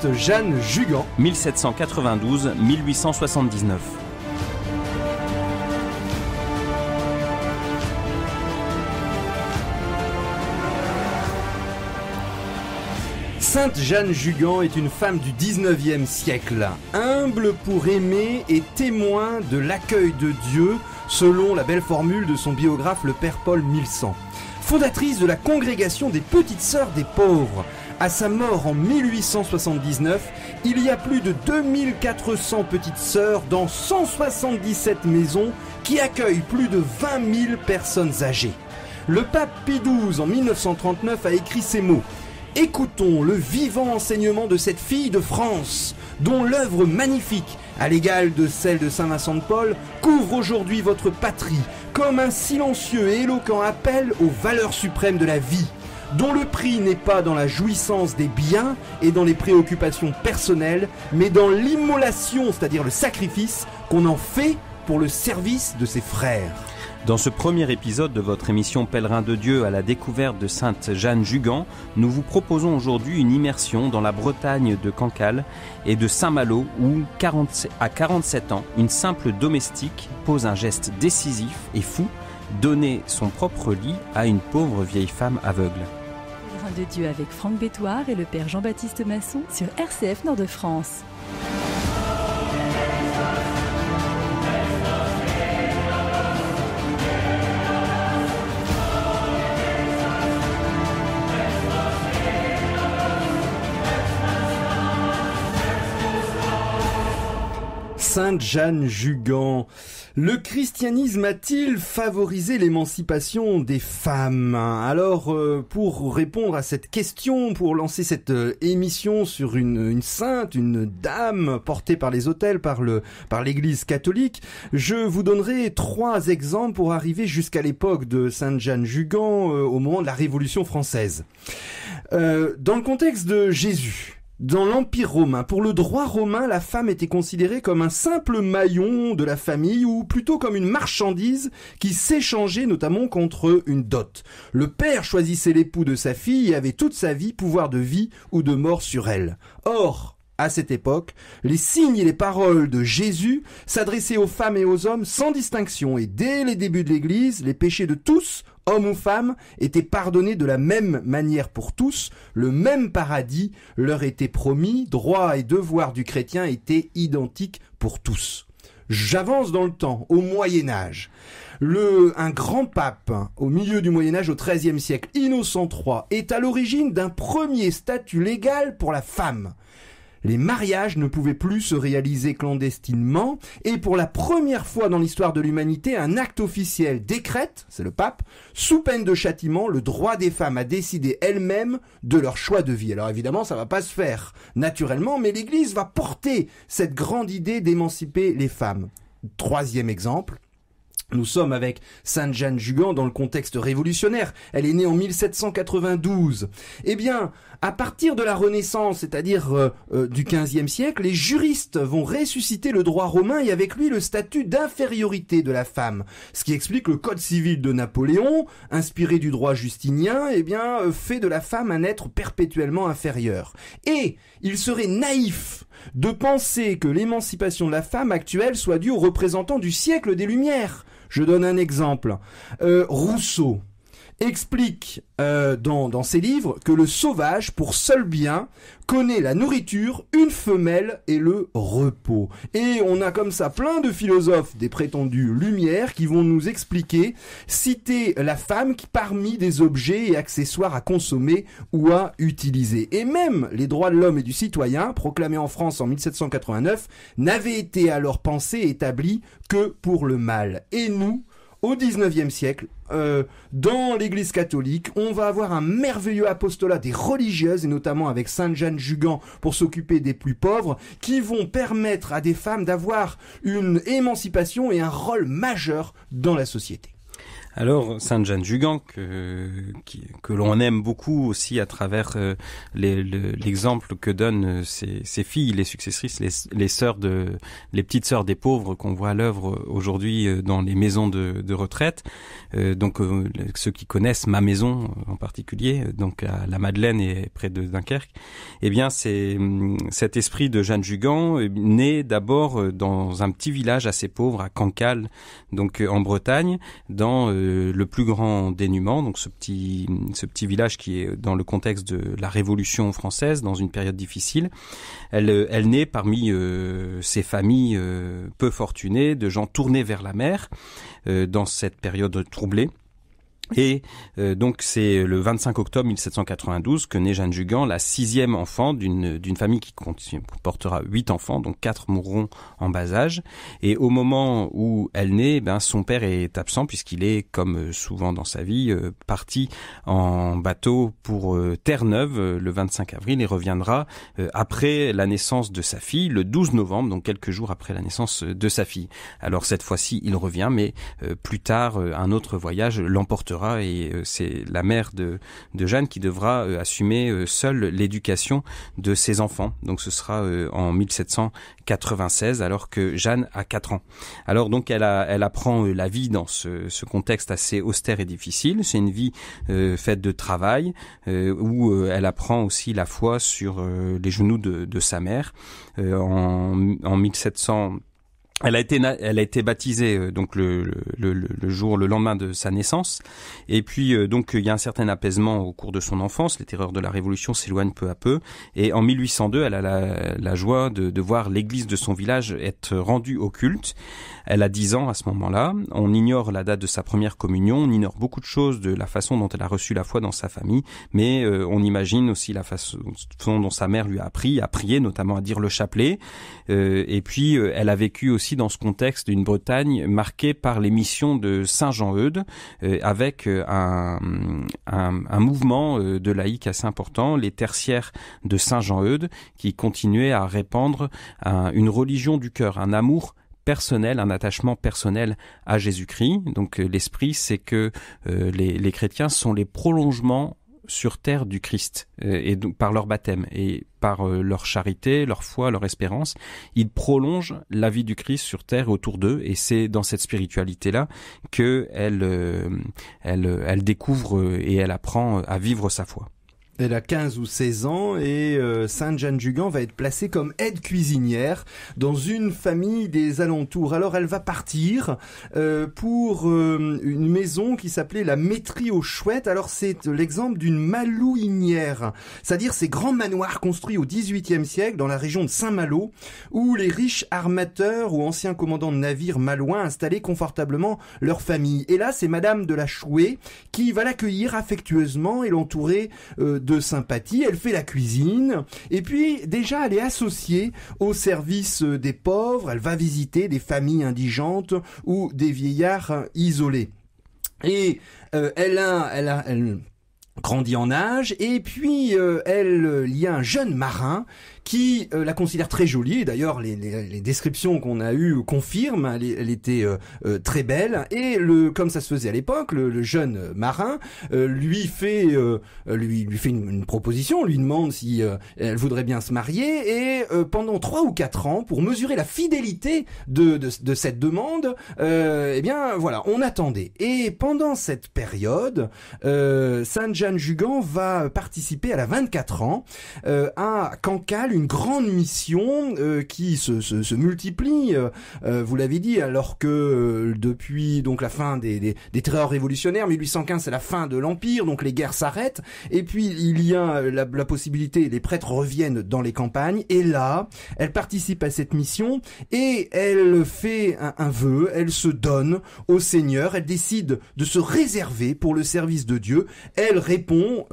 Sainte Jeanne Jugan. 1792-1879. Sainte Jeanne Jugan est une femme du 19e siècle, humble pour aimer et témoin de l'accueil de Dieu, selon la belle formule de son biographe le père Paul Milsan. Fondatrice de la congrégation des Petites Sœurs des Pauvres. À sa mort en 1879, il y a plus de 2400 petites sœurs dans 177 maisons qui accueillent plus de 20 000 personnes âgées. Le pape Pie XII en 1939 a écrit ces mots. Écoutons le vivant enseignement de cette fille de France, dont l'œuvre magnifique, à l'égal de celle de Saint Vincent de Paul, couvre aujourd'hui votre patrie, comme un silencieux et éloquent appel aux valeurs suprêmes de la vie, dont le prix n'est pas dans la jouissance des biens et dans les préoccupations personnelles, mais dans l'immolation, c'est-à-dire le sacrifice, qu'on en fait pour le service de ses frères. Dans ce premier épisode de votre émission Pèlerin de Dieu à la découverte de Sainte Jeanne Jugan, nous vous proposons aujourd'hui une immersion dans la Bretagne de Cancale et de Saint-Malo où, à 47 ans, une simple domestique pose un geste décisif et fou, donner son propre lit à une pauvre vieille femme aveugle. Pèlerin de Dieu avec Franck Bétoir et le père Jean-Baptiste Masson sur RCF Nord-de-France. Sainte Jeanne Jugan. Le christianisme a-t-il favorisé l'émancipation des femmes ? Alors, pour répondre à cette question, pour lancer cette émission sur une sainte, une dame portée par les autels, par l'Église catholique, je vous donnerai 3 exemples pour arriver jusqu'à l'époque de Sainte Jeanne Jugan, au moment de la Révolution française. Dans le contexte de Jésus, dans l'Empire romain, pour le droit romain, la femme était considérée comme un simple maillon de la famille ou plutôt comme une marchandise qui s'échangeait notamment contre une dot. Le père choisissait l'époux de sa fille et avait toute sa vie pouvoir de vie ou de mort sur elle. Or, à cette époque, les signes et les paroles de Jésus s'adressaient aux femmes et aux hommes sans distinction et dès les débuts de l'Église, les péchés de tous, hommes ou femmes, étaient pardonnés de la même manière pour tous, le même paradis leur était promis, droits et devoirs du chrétien étaient identiques pour tous. J'avance dans le temps, au Moyen-Âge. Un grand pape, au milieu du Moyen-Âge, au XIIIe siècle, Innocent III, est à l'origine d'un premier statut légal pour la femme. Les mariages ne pouvaient plus se réaliser clandestinement et pour la première fois dans l'histoire de l'humanité, un acte officiel décrète, c'est le pape, sous peine de châtiment, le droit des femmes à décider elles-mêmes de leur choix de vie. Alors évidemment, ça va pas se faire naturellement, mais l'Église va porter cette grande idée d'émanciper les femmes. 3e exemple. Nous sommes avec Sainte Jeanne Jugan dans le contexte révolutionnaire. Elle est née en 1792. Eh bien, à partir de la Renaissance, c'est-à-dire du XVe siècle, les juristes vont ressusciter le droit romain et avec lui le statut d'infériorité de la femme. Ce qui explique le Code civil de Napoléon, inspiré du droit justinien, fait de la femme un être perpétuellement inférieur. Et il serait naïf de penser que l'émancipation de la femme actuelle soit due aux représentants du siècle des Lumières. Je donne un exemple. Rousseau explique dans ses livres que le sauvage, pour seul bien, connaît la nourriture, une femelle et le repos. Et on a comme ça plein de philosophes des prétendues Lumières qui vont nous expliquer, citer la femme parmi des objets et accessoires à consommer ou à utiliser. Et même les droits de l'homme et du citoyen, proclamés en France en 1789, n'avaient été alors pensés et établis que pour le mal. Et nous, au XIXe siècle, dans l'Église catholique, on va avoir un merveilleux apostolat des religieuses, et notamment avec Sainte Jeanne Jugan pour s'occuper des plus pauvres, qui vont permettre à des femmes d'avoir une émancipation et un rôle majeur dans la société. Alors, Sainte Jeanne Jugan, que l'on aime beaucoup aussi à travers l'exemple que donnent ses filles, les successrices, les petites sœurs des pauvres qu'on voit à l'œuvre aujourd'hui dans les maisons de retraite. Donc, ceux qui connaissent ma maison en particulier, donc à la Madeleine et près de Dunkerque, eh bien, c'est cet esprit de Jeanne Jugan né d'abord dans un petit village assez pauvre à Cancale, donc en Bretagne, dans le plus grand dénuement, donc ce petit village qui est dans le contexte de la Révolution française, dans une période difficile. Elle naît parmi ces familles peu fortunées, de gens tournés vers la mer, dans cette période troublée. Et donc c'est le 25 octobre 1792 que naît Jeanne Jugan, la 6e enfant d'une famille qui comportera 8 enfants, donc 4 mourront en bas âge. Et au moment où elle naît, son père est absent puisqu'il est, comme souvent dans sa vie, parti en bateau pour Terre-Neuve le 25 avril et reviendra après la naissance de sa fille, le 12 novembre, donc quelques jours après la naissance de sa fille. Alors cette fois-ci, il revient, mais plus tard, un autre voyage l'emportera. Et c'est la mère de Jeanne qui devra assumer seule l'éducation de ses enfants. Donc ce sera en 1796 alors que Jeanne a 4 ans. Alors donc elle apprend la vie dans ce contexte assez austère et difficile. C'est une vie faite de travail où elle apprend aussi la foi sur les genoux de sa mère. En 1700 Elle a été baptisée donc le lendemain de sa naissance, et puis donc il y a un certain apaisement au cours de son enfance. Les terreurs de la Révolution s'éloignent peu à peu, et en 1802 elle a la joie de voir l'église de son village être rendue au culte. Elle a 10 ans à ce moment-là. On ignore la date de sa première communion, on ignore beaucoup de choses de la façon dont elle a reçu la foi dans sa famille, mais on imagine aussi la façon dont sa mère lui a appris à prier, notamment à dire le chapelet. Et puis elle a vécu aussi dans ce contexte d'une Bretagne marquée par les missions de Saint Jean-Eudes, avec un mouvement de laïcs assez important, les tertiaires de Saint Jean-Eudes, qui continuaient à répandre une religion du cœur, un amour personnel, un attachement personnel à Jésus-Christ. Donc l'esprit, c'est que les chrétiens sont les prolongements sur terre du Christ, et donc par leur baptême et par leur charité, leur foi, leur espérance, ils prolongent la vie du Christ sur terre autour d'eux, et c'est dans cette spiritualité-là que elle découvre et elle apprend à vivre sa foi. Elle a 15 ou 16 ans et Sainte Jeanne Jugan va être placée comme aide cuisinière dans une famille des alentours. Alors elle va partir pour une maison qui s'appelait la Métrie aux Chouettes. Alors c'est l'exemple d'une malouinière, c'est-à-dire ces grands manoirs construits au XVIIIe siècle dans la région de Saint-Malo, où les riches armateurs ou anciens commandants de navires malouins installaient confortablement leur famille. Et là c'est Madame de la Chouée qui va l'accueillir affectueusement et l'entourer de sympathie. Elle fait la cuisine et puis déjà elle est associée au service des pauvres. Elle va visiter des familles indigentes ou des vieillards isolés. Et elle grandit en âge, et puis il y a un jeune marin qui la considère très jolie, et d'ailleurs les descriptions qu'on a eues confirment, elle était très belle, et comme ça se faisait à l'époque, le jeune marin lui fait une proposition, lui demande si elle voudrait bien se marier, et pendant 3 ou 4 ans, pour mesurer la fidélité de cette demande, eh bien voilà, on attendait. Et pendant cette période, Sainte Jeanne Jugan va participer, elle a 24 ans, à Cancale, une grande mission qui se multiplie, vous l'avez dit, alors que depuis donc la fin des terreurs révolutionnaires, 1815 c'est la fin de l'Empire, donc les guerres s'arrêtent, et puis il y a la possibilité, les prêtres reviennent dans les campagnes, et là, elle participe à cette mission, et elle fait un vœu, elle se donne au Seigneur, elle décide de se réserver pour le service de Dieu, elle répond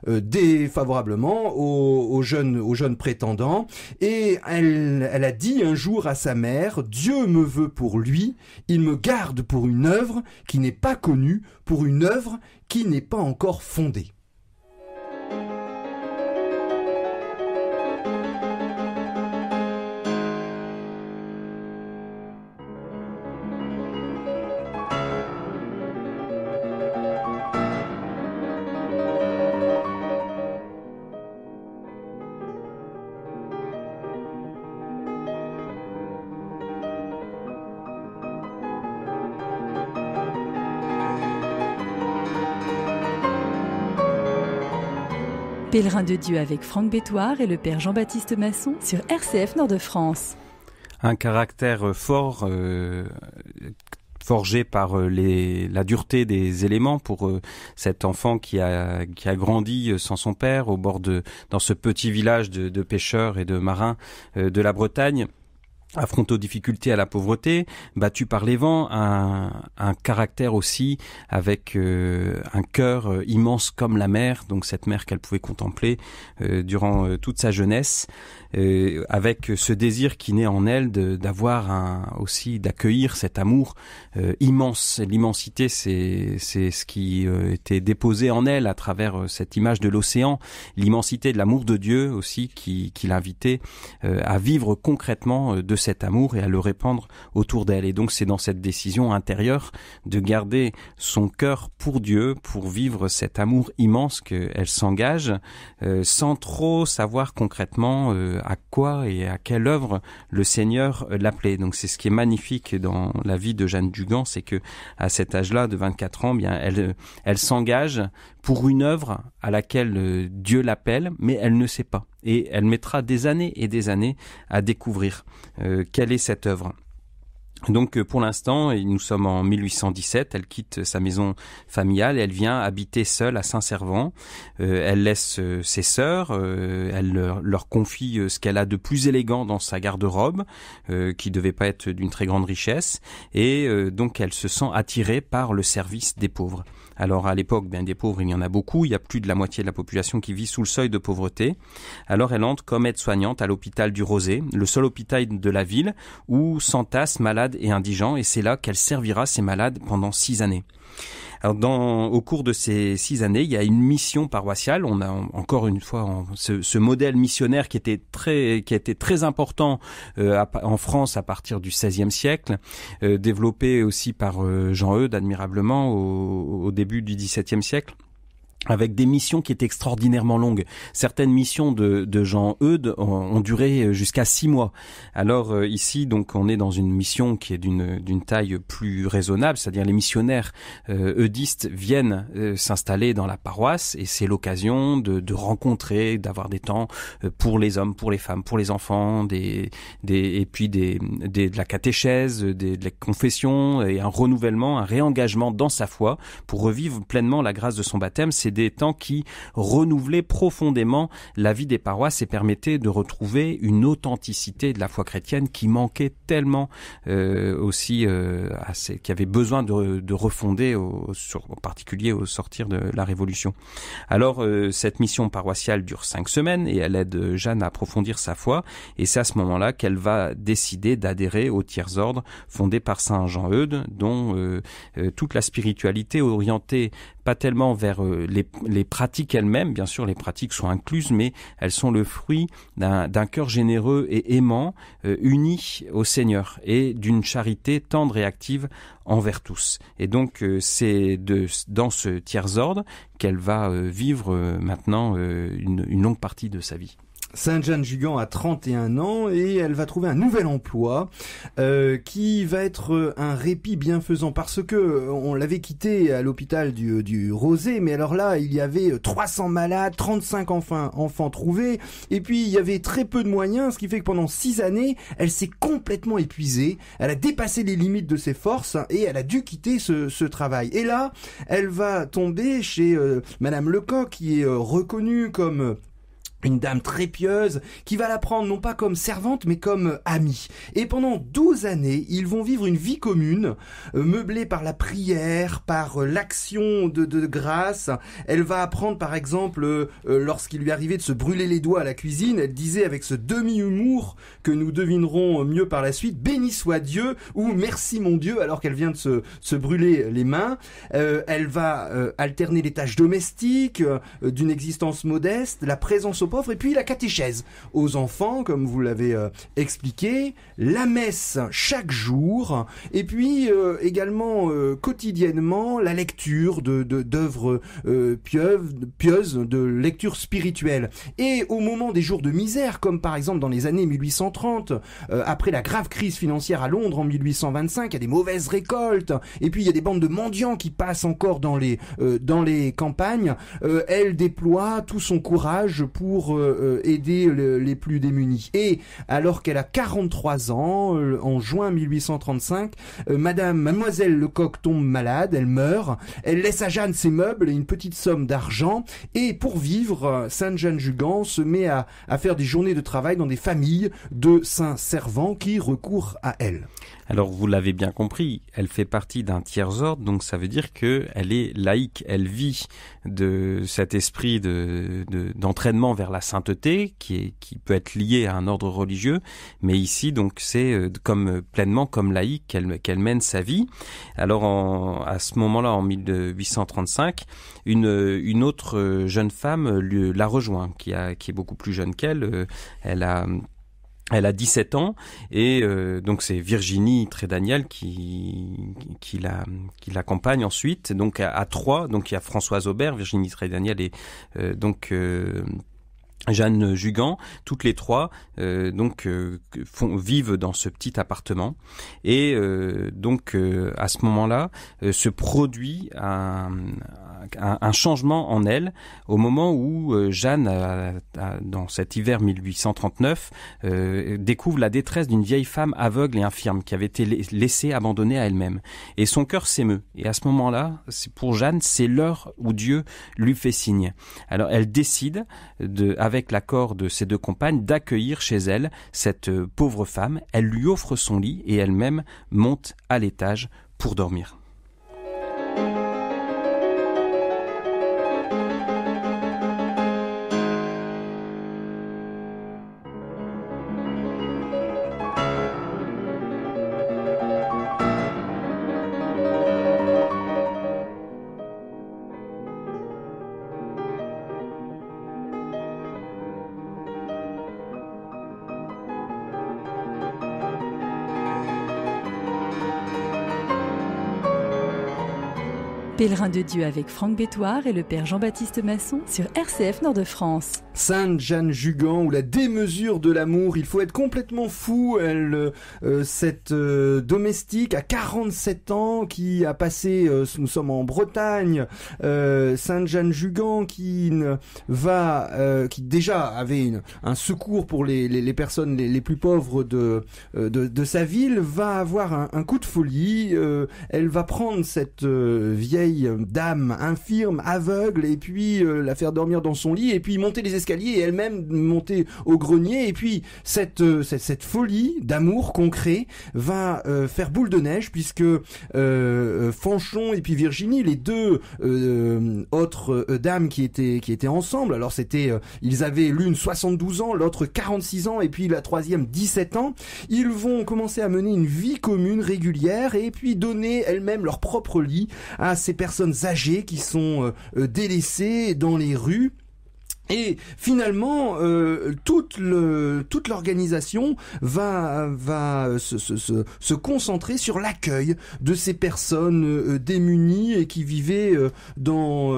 défavorablement aux jeunes prétendants, et elle a dit un jour à sa mère: Dieu me veut pour lui, il me garde pour une œuvre qui n'est pas connue, pour une œuvre qui n'est pas encore fondée. Pèlerin de Dieu avec Franck Bétoir et le Père Jean-Baptiste Masson sur RCF Nord-de-France. Un caractère fort, forgé par la dureté des éléments pour cet enfant qui a grandi sans son père dans ce petit village de pêcheurs et de marins de la Bretagne. Affronté aux difficultés, à la pauvreté, battu par les vents, un caractère aussi avec un cœur immense comme la mer, donc cette mer qu'elle pouvait contempler durant toute sa jeunesse, avec ce désir qui naît en elle aussi d'accueillir cet amour immense. L'immensité, c'est ce qui était déposé en elle à travers cette image de l'océan, l'immensité de l'amour de Dieu aussi qui l'invitait à vivre concrètement de cet amour et à le répandre autour d'elle. Et donc c'est dans cette décision intérieure de garder son cœur pour Dieu, pour vivre cet amour immense qu'elle s'engage, sans trop savoir concrètement à quoi et à quelle œuvre le Seigneur l'appelait. Donc c'est ce qui est magnifique dans la vie de Jeanne Dugan, c'est que à cet âge-là de 24 ans, bien elle s'engage pour une œuvre à laquelle Dieu l'appelle, mais elle ne sait pas. Et elle mettra des années et des années à découvrir quelle est cette œuvre. Donc pour l'instant, nous sommes en 1817, elle quitte sa maison familiale et elle vient habiter seule à Saint-Servant. Elle laisse ses sœurs, elle leur confie ce qu'elle a de plus élégant dans sa garde-robe, qui devait pas être d'une très grande richesse, et donc elle se sent attirée par le service des pauvres. Alors à l'époque, des pauvres, il y en a beaucoup, il y a plus de la moitié de la population qui vit sous le seuil de pauvreté. Alors elle entre comme aide-soignante à l'hôpital du Rosé, le seul hôpital de la ville où s'entassent malades et indigents, et c'est là qu'elle servira ces malades pendant 6 années. Alors au cours de ces 6 années, il y a une mission paroissiale. On a encore une fois ce modèle missionnaire qui a été très important en France à partir du XVIe siècle, développé aussi par Jean Eudes admirablement au début du XVIIe siècle, avec des missions qui étaient extraordinairement longues. Certaines missions de Jean Eudes ont duré jusqu'à 6 mois. Alors ici, donc, on est dans une mission qui est d'une taille plus raisonnable, c'est-à-dire les missionnaires eudistes viennent s'installer dans la paroisse, et c'est l'occasion de rencontrer, d'avoir des temps pour les hommes, pour les femmes, pour les enfants, et puis de la catéchèse, de la confession, et un renouvellement, un réengagement dans sa foi pour revivre pleinement la grâce de son baptême. C'est des temps qui renouvelaient profondément la vie des paroisses et permettaient de retrouver une authenticité de la foi chrétienne qui manquait tellement qui avait besoin de refonder, en particulier au sortir de la Révolution. Alors cette mission paroissiale dure 5 semaines et elle aide Jeanne à approfondir sa foi, et c'est à ce moment-là qu'elle va décider d'adhérer au tiers-ordre fondé par Saint Jean Eudes, dont toute la spiritualité orientée pas tellement vers les pratiques elles-mêmes, bien sûr les pratiques sont incluses, mais elles sont le fruit d'un cœur généreux et aimant, uni au Seigneur, et d'une charité tendre et active envers tous. Et donc c'est dans ce tiers-ordre qu'elle va vivre maintenant une longue partie de sa vie. Sainte Jeanne Jugan a 31 ans et elle va trouver un nouvel emploi qui va être un répit bienfaisant, parce que on l'avait quitté à l'hôpital du Rosé, mais alors là il y avait 300 malades, 35 enfants trouvés, et puis il y avait très peu de moyens, ce qui fait que pendant 6 années elle s'est complètement épuisée, elle a dépassé les limites de ses forces et elle a dû quitter ce travail. Et là elle va tomber chez Madame Lecoq, qui est reconnue comme une dame très pieuse, qui va la prendre non pas comme servante, mais comme amie. Et pendant 12 années, ils vont vivre une vie commune, meublée par la prière, par l'action de grâce. Elle va apprendre, par exemple, lorsqu'il lui arrivait de se brûler les doigts à la cuisine, elle disait avec ce demi-humour que nous devinerons mieux par la suite, « Béni soit Dieu » ou « Merci mon Dieu », alors qu'elle vient de se brûler les mains. Elle va alterner les tâches domestiques, d'une existence modeste, la présence auprès pauvres, et puis la catéchèse aux enfants, comme vous l'avez expliqué, la messe chaque jour, et puis également quotidiennement la lecture d'œuvres pieuses, de lecture spirituelle. Et au moment des jours de misère, comme par exemple dans les années 1830, après la grave crise financière à Londres en 1825, il y a des mauvaises récoltes, et puis il y a des bandes de mendiants qui passent encore dans les campagnes. Elle déploie tout son courage pour aider les plus démunis. Et alors qu'elle a 43 ans, en juin 1835, mademoiselle Lecoq tombe malade, elle meurt, elle laisse à Jeanne ses meubles et une petite somme d'argent, et pour vivre, Sainte Jeanne Jugan se met à faire des journées de travail dans des familles de saints servants qui recourent à elle. Alors vous l'avez bien compris, elle fait partie d'un tiers-ordre, donc ça veut dire qu'elle est laïque, elle vit de cet esprit d'entraînement vers la sainteté qui peut être lié à un ordre religieux, mais ici donc c'est pleinement comme laïque qu'elle mène sa vie. Alors à ce moment-là, en 1835, une autre jeune femme la rejoint, qui est beaucoup plus jeune qu'elle. Elle a 17 ans et donc c'est Virginie Trédaniel qui l'accompagne ensuite. Donc à trois, donc il y a Françoise Aubert, Virginie Trédaniel et Jeanne Jugan, toutes les trois vivent dans ce petit appartement et à ce moment-là se produit un changement en elle au moment où Jeanne, dans cet hiver 1839, découvre la détresse d'une vieille femme aveugle et infirme qui avait été laissée abandonnée à elle-même. Et son cœur s'émeut. Et à ce moment-là, pour Jeanne, c'est l'heure où Dieu lui fait signe. Alors elle décide, avec l'accord de ses deux compagnes, d'accueillir chez elle cette pauvre femme. Elle lui offre son lit et elle-même monte à l'étage pour dormir. Pèlerin de Dieu avec Franck Bétoir et le Père Jean-Baptiste Masson sur RCF Nord-de-France. Sainte Jeanne Jugan, ou la démesure de l'amour. Il faut être complètement fou. Cette domestique à 47 ans qui a passé, nous sommes en Bretagne, Sainte Jeanne Jugan qui déjà avait un secours pour les personnes les plus pauvres de sa ville, va avoir un coup de folie. Elle va prendre cette vieille dame infirme, aveugle, et puis la faire dormir dans son lit, et puis monter les escaliers et elle-même monter au grenier. Et puis cette folie d'amour concret va faire boule de neige, puisque Fanchon et puis Virginie, les deux autres dames qui étaient ensemble, alors ils avaient l'une 72 ans, l'autre 46 ans, et puis la troisième 17 ans. Ils vont commencer à mener une vie commune régulière et puis donner elles-mêmes leur propre lit à ces personnes âgées qui sont délaissées dans les rues. Et finalement, toute l'organisation va se concentrer sur l'accueil de ces personnes démunies et qui vivaient dans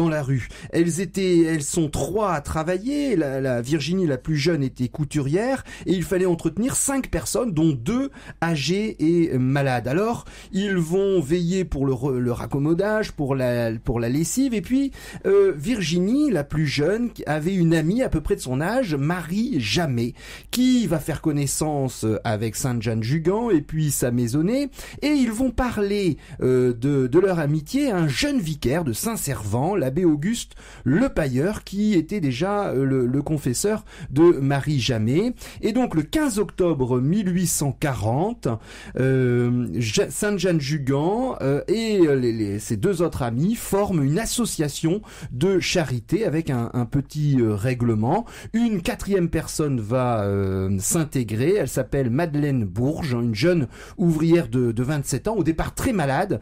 la rue. Elles sont trois à travailler. La Virginie, la plus jeune, était couturière et il fallait entretenir 5 personnes, dont 2 âgées et malades. Alors, ils vont veiller pour le raccommodage, pour la lessive. Et puis, Virginie, la plus jeune, avait une amie à peu près de son âge, Marie Jamet, qui va faire connaissance avec Sainte Jeanne Jugan et puis sa maisonnée, et ils vont parler de leur amitié à un jeune vicaire de Saint-Servant, l'abbé Auguste Lepailleur, qui était déjà le confesseur de Marie Jamet. Et donc le 15 octobre 1840, Sainte Jeanne Jugan et ses deux autres amis forment une association de charité avec un petit règlement. Une 4e personne va s'intégrer. Elle s'appelle Madeleine Bourges, une jeune ouvrière de 27 ans, au départ très malade,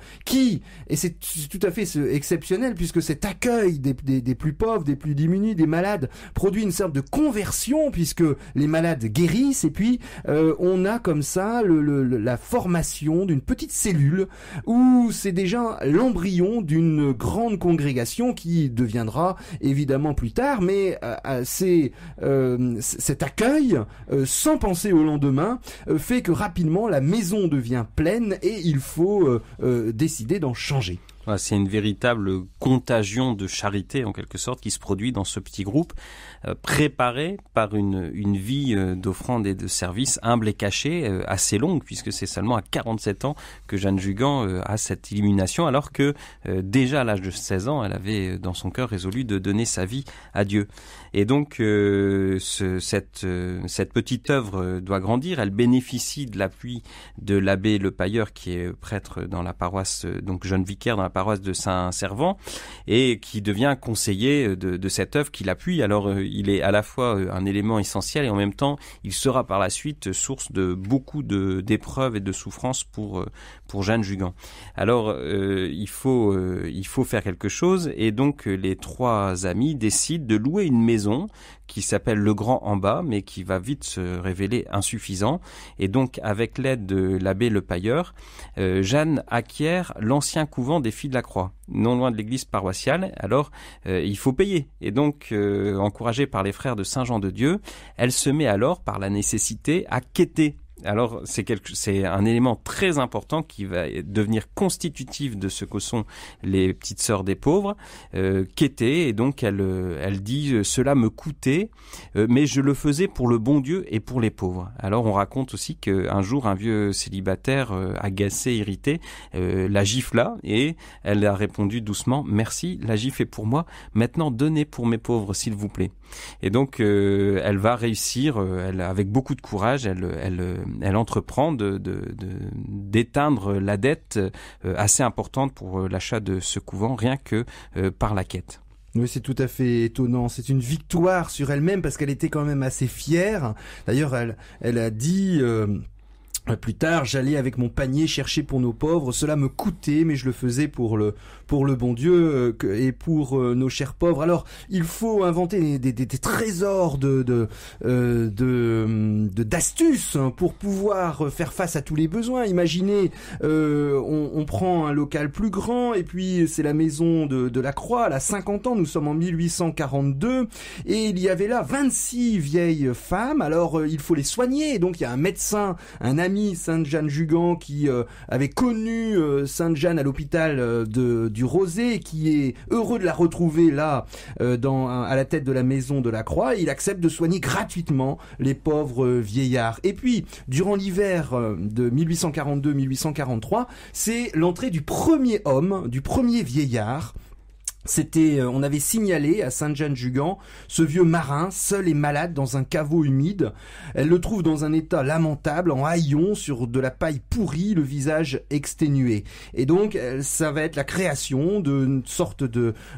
et c'est tout à fait exceptionnel puisque cet accueil des plus pauvres, des plus démunis, des malades, produit une sorte de conversion puisque les malades guérissent et puis on a comme ça la formation d'une petite cellule où c'est déjà l'embryon d'une grande congrégation qui deviendra évidemment plus tard, mais cet accueil sans penser au lendemain fait que rapidement la maison devient pleine et il faut décider d'en changer. C'est une véritable contagion de charité, en quelque sorte, qui se produit dans ce petit groupe, préparé par une vie d'offrande et de service humble et cachée, assez longue, puisque c'est seulement à 47 ans que Jeanne Jugan a cette illumination, alors que déjà à l'âge de 16 ans, elle avait dans son cœur résolu de donner sa vie à Dieu. Et donc, cette petite œuvre doit grandir. Elle bénéficie de l'appui de l'abbé Le Pailleur, qui est prêtre dans la paroisse, donc jeune vicaire dans la paroisse de Saint-Servant, et qui devient conseiller de cette œuvre qui l'appuie. Alors, il est à la fois un élément essentiel et en même temps, il sera par la suite source de beaucoup d'épreuves et de souffrances pour Jeanne Jugan. Alors, il faut faire quelque chose, et donc les 3 amis décident de louer une maison qui s'appelle Le Grand en bas, mais qui va vite se révéler insuffisant. Et donc, avec l'aide de l'abbé Le Pailleur, Jeanne acquiert l'ancien couvent des Filles de la Croix, non loin de l'église paroissiale. Alors, il faut payer. Et donc, encouragée par les frères de Saint-Jean-de-Dieu, elle se met alors, par la nécessité, à quêter. Alors, c'est un élément très important qui va devenir constitutif de ce que sont les petites sœurs des pauvres, quêter, et donc elle dit « cela me coûtait, mais je le faisais pour le bon Dieu et pour les pauvres ». Alors, on raconte aussi qu'un jour, un vieux célibataire, agacé, irrité, la gifla, et elle a répondu doucement « Merci, la gifle est pour moi, maintenant donnez pour mes pauvres, s'il vous plaît ». Et donc, elle va réussir, avec beaucoup de courage, elle entreprend d'éteindre la dette assez importante pour l'achat de ce couvent, rien que par la quête. Oui, c'est tout à fait étonnant. C'est une victoire sur elle-même parce qu'elle était quand même assez fière. D'ailleurs, elle a dit... plus tard, j'allais avec mon panier chercher pour nos pauvres. Cela me coûtait, mais je le faisais pour le bon Dieu et pour nos chers pauvres. Alors, il faut inventer des trésors d'astuces pour pouvoir faire face à tous les besoins. Imaginez, on prend un local plus grand et puis c'est la maison de la Croix. Elle a 50 ans, nous sommes en 1842 et il y avait là 26 vieilles femmes. Alors, il faut les soigner. Donc, il y a un médecin, un ami, Sainte Jeanne Jugan, qui avait connu Sainte Jeanne à l'hôpital du Rosé, qui est heureux de la retrouver là à la tête de la maison de la Croix. Il accepte de soigner gratuitement les pauvres vieillards. Et puis, durant l'hiver de 1842-1843, c'est l'entrée du premier homme, du premier vieillard. On avait signalé à Sainte Jeanne Jugan ce vieux marin, seul et malade dans un caveau humide. Elle le trouve dans un état lamentable, en haillons, sur de la paille pourrie, le visage exténué. Et donc, ça va être la création d'une sorte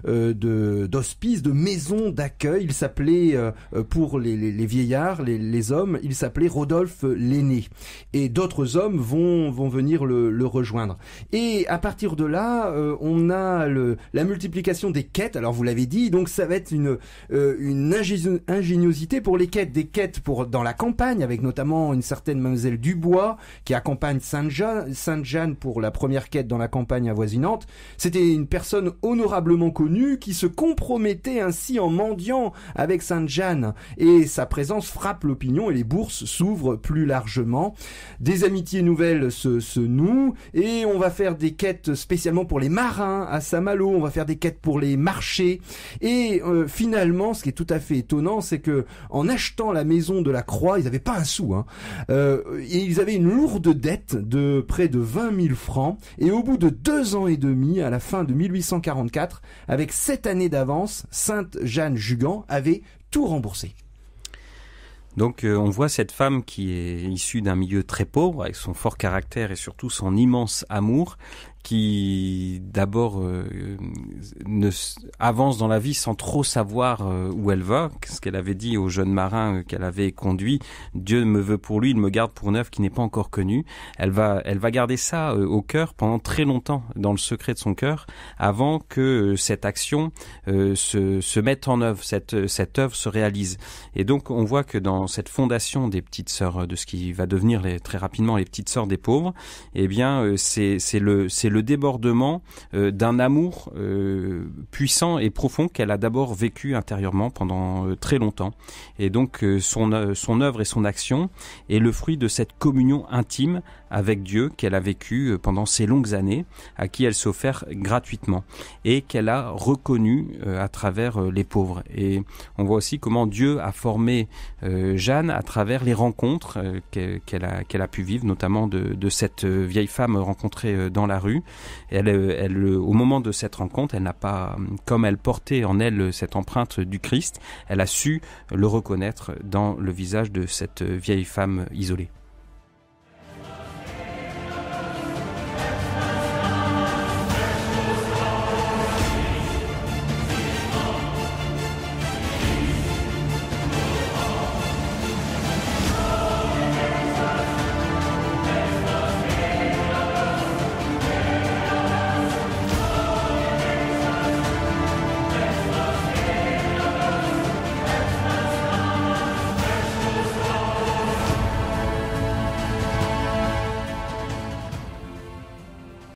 d'hospice, de maison d'accueil. Il s'appelait, pour les vieillards, les hommes, il s'appelait Rodolphe l'Aîné. Et d'autres hommes vont venir le rejoindre. Et à partir de là, on a la multiplication des quêtes. Alors vous l'avez dit, donc ça va être une ingéniosité pour les quêtes, des quêtes dans la campagne, avec notamment une certaine Mademoiselle Dubois qui accompagne Sainte Jeanne pour la première quête dans la campagne avoisinante. C'était une personne honorablement connue qui se compromettait ainsi en mendiant avec Sainte Jeanne, et sa présence frappe l'opinion et les bourses s'ouvrent plus largement. Des amitiés nouvelles se nouent et on va faire des quêtes spécialement pour les marins à Saint-Malo, on va faire des quêtes pour les marchés, et finalement, ce qui est tout à fait étonnant, c'est que en achetant la maison de la Croix, ils n'avaient pas un sou, et ils avaient une lourde dette de près de 20 000 francs, et au bout de 2 ans et demi, à la fin de 1844, avec 7 années d'avance, Sainte Jeanne Jugan avait tout remboursé. Donc on voit cette femme qui est issue d'un milieu très pauvre, avec son fort caractère et surtout son immense amour, qui d'abord avance dans la vie sans trop savoir où elle va, ce qu'elle avait dit au jeune marin qu'elle avait conduit. Dieu me veut pour lui, il me garde pour une œuvre qui n'est pas encore connue. Elle va garder ça au cœur pendant très longtemps, dans le secret de son cœur, avant que cette action se mette en œuvre, cette œuvre se réalise. Et donc on voit que dans cette fondation des petites sœurs, de ce qui va devenir très rapidement les petites sœurs des pauvres, eh bien c'est le débordement d'un amour puissant et profond qu'elle a d'abord vécu intérieurement pendant très longtemps. Et donc son œuvre et son action est le fruit de cette communion intime avec Dieu qu'elle a vécue pendant ces longues années, à qui elle s'est offert gratuitement et qu'elle a reconnu à travers les pauvres. Et on voit aussi comment Dieu a formé Jeanne à travers les rencontres qu'elle a pu vivre, notamment de cette vieille femme rencontrée dans la rue. Elle, au moment de cette rencontre, elle n'a pas, comme elle portait en elle cette empreinte du Christ, elle a su le reconnaître dans le visage de cette vieille femme isolée.